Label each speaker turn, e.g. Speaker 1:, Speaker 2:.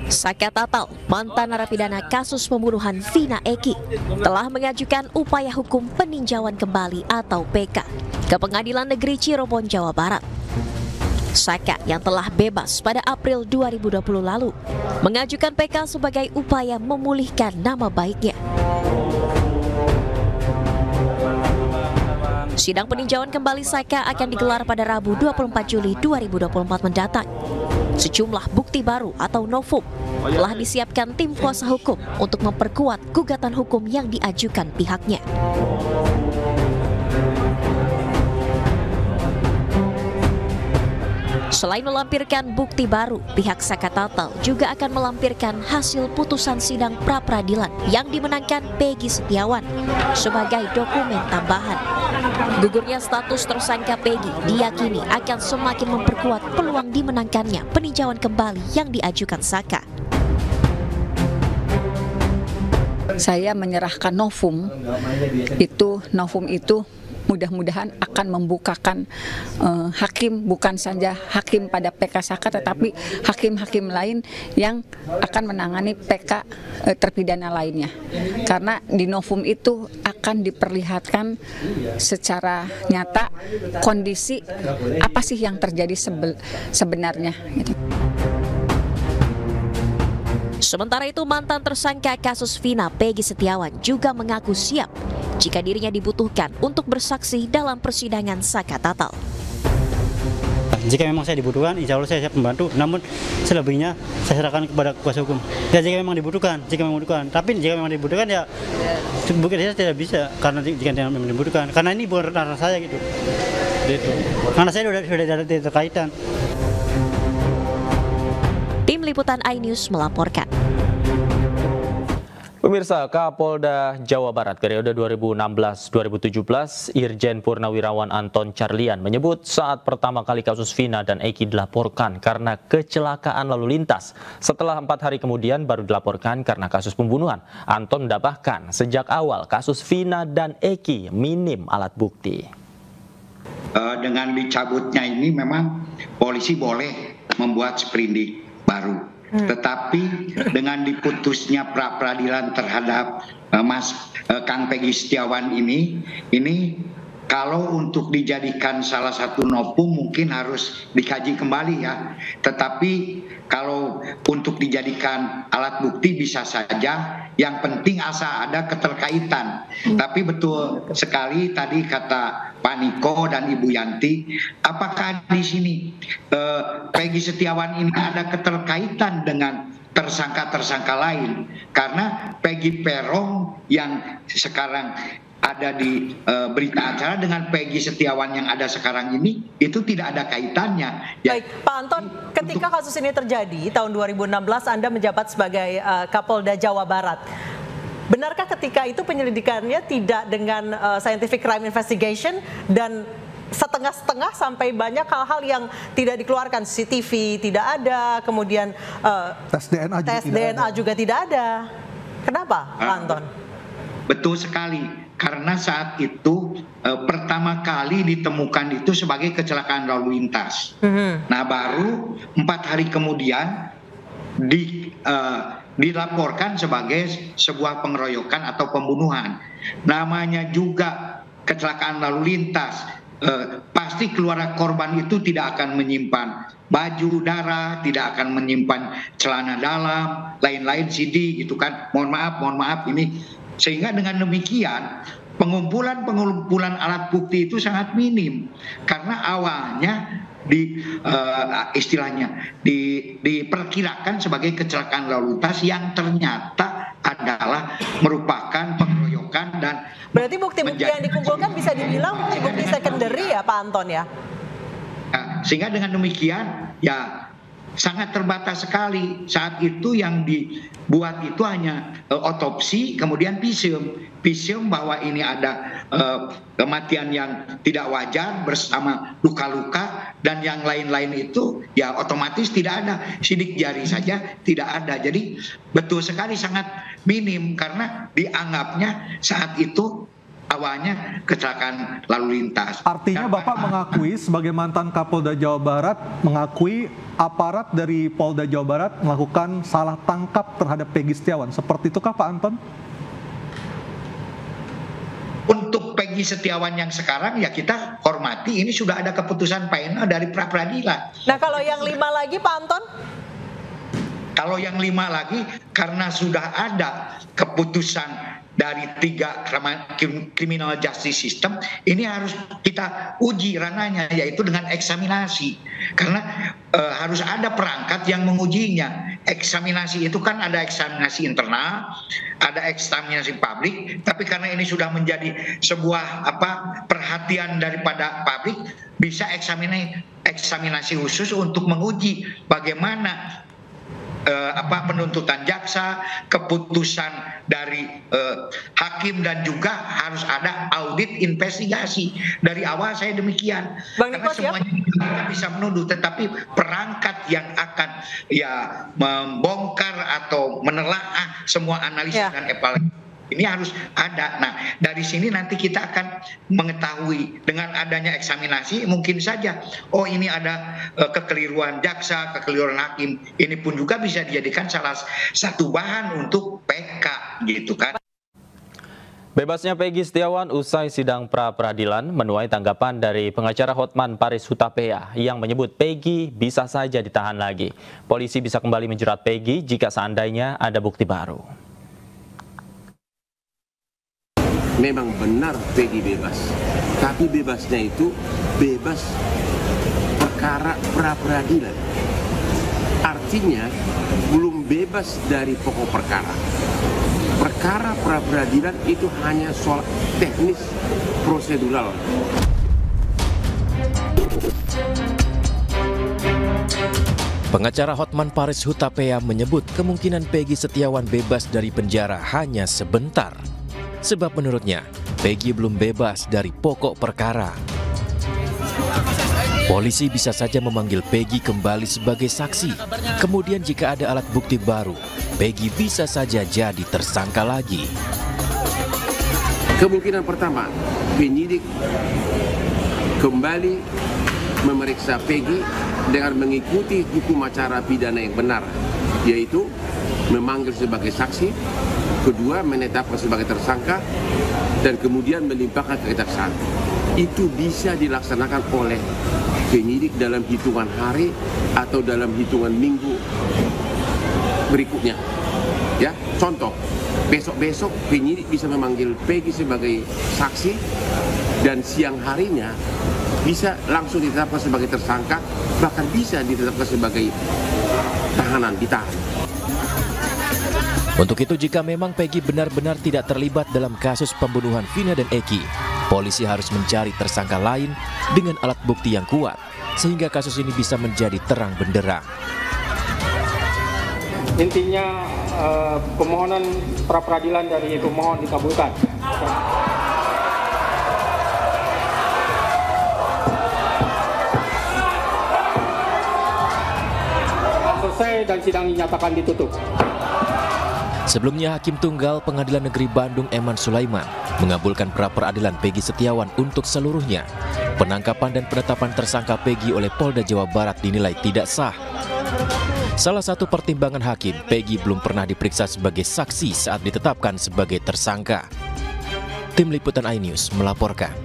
Speaker 1: Saka Tatal, mantan narapidana kasus pembunuhan Vina Eki, telah mengajukan upaya hukum peninjauan kembali atau PK ke Pengadilan Negeri Cirebon, Jawa Barat. Saka yang telah bebas pada April 2020 lalu mengajukan PK sebagai upaya memulihkan nama baiknya. Sidang peninjauan kembali Saka akan digelar pada Rabu 24 Juli 2024 mendatang. Sejumlah bukti baru atau novum telah disiapkan tim kuasa hukum untuk memperkuat gugatan hukum yang diajukan pihaknya. Selain melampirkan bukti baru, pihak Saka Tatal juga akan melampirkan hasil putusan sidang pra-peradilan yang dimenangkan Peggy Setiawan sebagai dokumen tambahan. Gugurnya status tersangka Peggy diyakini akan semakin memperkuat peluang dimenangkannya peninjauan kembali yang diajukan Saka.
Speaker 2: Saya menyerahkan novum itu mudah-mudahan akan membukakan hakim, bukan saja hakim pada PK Saka, tetapi hakim-hakim lain yang akan menangani PK terpidana lainnya. Karena di novum itu akan diperlihatkan secara nyata kondisi apa sih yang terjadi sebenarnya.
Speaker 1: Sementara itu, mantan tersangka kasus Vina Peggy Setiawan juga mengaku siap jika dirinya dibutuhkan untuk bersaksi dalam persidangan Saka Tatal.
Speaker 3: Jika memang saya dibutuhkan, insya Allah saya siap membantu. Namun selebihnya saya serahkan kepada kuasa hukum. Ya jika memang dibutuhkan. Tapi jika memang dibutuhkan ya bukan saya tidak bisa karena jika memang dibutuhkan. Karena ini bukan ranah saya gitu. Karena saya sudah ada terkaitan.
Speaker 1: Tim Liputan iNews melaporkan.
Speaker 4: Pemirsa, Kapolda Jawa Barat periode 2016-2017, Irjen Purnawirawan Anton Carlian menyebut saat pertama kali kasus Vina dan Eki dilaporkan karena kecelakaan lalu lintas. Setelah 4 hari kemudian baru dilaporkan karena kasus pembunuhan. Anton menambahkan sejak awal kasus Vina dan Eki minim alat bukti.
Speaker 5: Dengan dicabutnya ini memang polisi boleh membuat sprindik baru. Tetapi dengan diputusnya pra-peradilan terhadap Kang Peggy Setiawan ini kalau untuk dijadikan salah satu novum mungkin harus dikaji kembali ya. Tetapi kalau untuk dijadikan alat bukti bisa saja, yang penting asal ada keterkaitan. Tapi betul sekali tadi kata Pak Niko dan Ibu Yanti, apakah di sini Peggy Setiawan ini ada keterkaitan dengan tersangka-tersangka lain? Karena Peggy Peron yang sekarang ada di berita acara dengan Peggy Setiawan yang ada sekarang ini itu tidak ada kaitannya.
Speaker 6: Baik, Pak Anton, ketika kasus ini terjadi tahun 2016 Anda menjabat sebagai Kapolda Jawa Barat. Benarkah ketika itu penyelidikannya tidak dengan scientific crime investigation dan setengah-setengah sampai banyak hal-hal yang tidak dikeluarkan, CCTV tidak ada, kemudian tes DNA juga tidak ada. Kenapa, Pak Anton?
Speaker 5: Betul sekali. Karena saat itu pertama kali ditemukan itu sebagai kecelakaan lalu lintas. Nah baru 4 hari kemudian dilaporkan sebagai sebuah pengeroyokan atau pembunuhan. Namanya juga kecelakaan lalu lintas. Pasti keluarga korban itu tidak akan menyimpan baju darah, tidak akan menyimpan celana dalam, lain-lain CD gitu kan. Mohon maaf ini. Sehingga dengan demikian pengumpulan alat bukti itu sangat minim karena awalnya diperkirakan sebagai kecelakaan lalu lintas yang ternyata adalah merupakan pengeroyokan dan
Speaker 6: berarti bukti-bukti yang dikumpulkan bisa dibilang bukti-bukti secondary ya Pak Anton ya?
Speaker 5: Sehingga dengan demikian ya sangat terbatas sekali. Saat itu yang dibuat itu hanya otopsi, kemudian visum bahwa ini ada kematian yang tidak wajar bersama luka-luka, dan yang lain-lain itu ya otomatis tidak ada, sidik jari saja tidak ada. Jadi betul sekali sangat minim karena dianggapnya saat itu awalnya kecelakaan lalu lintas.
Speaker 7: Artinya Bapak mengakui sebagai mantan Kapolda Jawa Barat, mengakui aparat dari Polda Jawa Barat melakukan salah tangkap terhadap Peggy Setiawan. Seperti itukah Pak Anton?
Speaker 5: Untuk Peggy Setiawan yang sekarang ya kita hormati, ini sudah ada keputusan PN dari pra peradilan.
Speaker 6: Nah kalau yang 5 lagi Pak Anton?
Speaker 5: Kalau yang 5 lagi karena sudah ada keputusan dari 3 criminal justice system, ini harus kita uji ranahnya, yaitu dengan eksaminasi. Karena harus ada perangkat yang mengujinya. Eksaminasi itu kan ada eksaminasi internal, ada eksaminasi publik, tapi karena ini sudah menjadi sebuah perhatian daripada publik, bisa eksaminasi khusus untuk menguji bagaimana penuntutan jaksa, keputusan dari hakim, dan juga harus ada audit investigasi. Dari awal saya demikian. Karena semuanya kita bisa menuduh, tetapi perangkat yang akan membongkar atau menelaah semua analisis dan evaluasi ini harus ada. Nah, dari sini nanti kita akan mengetahui dengan adanya eksaminasi, mungkin saja, oh ini ada kekeliruan jaksa, kekeliruan hakim. Ini pun juga bisa dijadikan salah satu bahan untuk PK, gitu kan.
Speaker 4: Bebasnya Peggy Setiawan usai sidang pra-peradilan menuai tanggapan dari pengacara Hotman Paris Hutapea yang menyebut Peggy bisa saja ditahan lagi. Polisi bisa kembali menjerat Peggy jika seandainya ada bukti baru.
Speaker 8: Memang benar Peggy bebas, tapi bebasnya itu bebas perkara pra-peradilan. Artinya belum bebas dari pokok perkara. Perkara pra-peradilan itu hanya soal teknis prosedural.
Speaker 9: Pengacara Hotman Paris Hutapea menyebut kemungkinan Peggy Setiawan bebas dari penjara hanya sebentar. Sebab menurutnya, Peggy belum bebas dari pokok perkara. Polisi bisa saja memanggil Peggy kembali sebagai saksi. Kemudian jika ada alat bukti baru, Peggy bisa saja jadi tersangka lagi.
Speaker 8: Kemungkinan pertama, penyidik kembali memeriksa Peggy dengan mengikuti hukum acara pidana yang benar, yaitu memanggil sebagai saksi, kedua menetapkan sebagai tersangka, dan kemudian melimpahkan ke kejaksaan. Itu bisa dilaksanakan oleh penyidik dalam hitungan hari atau dalam hitungan minggu berikutnya. Ya, contoh, besok-besok penyidik bisa memanggil Peggy sebagai saksi, dan siang harinya bisa langsung ditetapkan sebagai tersangka, bahkan bisa ditetapkan sebagai tahanan, ditahan.
Speaker 9: Untuk itu, jika memang Peggy benar-benar tidak terlibat dalam kasus pembunuhan Vina dan Eki, polisi harus mencari tersangka lain dengan alat bukti yang kuat, sehingga kasus ini bisa menjadi terang benderang.
Speaker 10: Intinya permohonan pra-peradilan dari pemohon dikabulkan. Selesai dan sidang dinyatakan ditutup.
Speaker 9: Sebelumnya, Hakim Tunggal Pengadilan Negeri Bandung Eman Sulaiman mengabulkan pra-peradilan Peggy Setiawan untuk seluruhnya. Penangkapan dan penetapan tersangka Peggy oleh Polda Jawa Barat dinilai tidak sah. Salah satu pertimbangan hakim, Peggy belum pernah diperiksa sebagai saksi saat ditetapkan sebagai tersangka. Tim Liputan iNews melaporkan.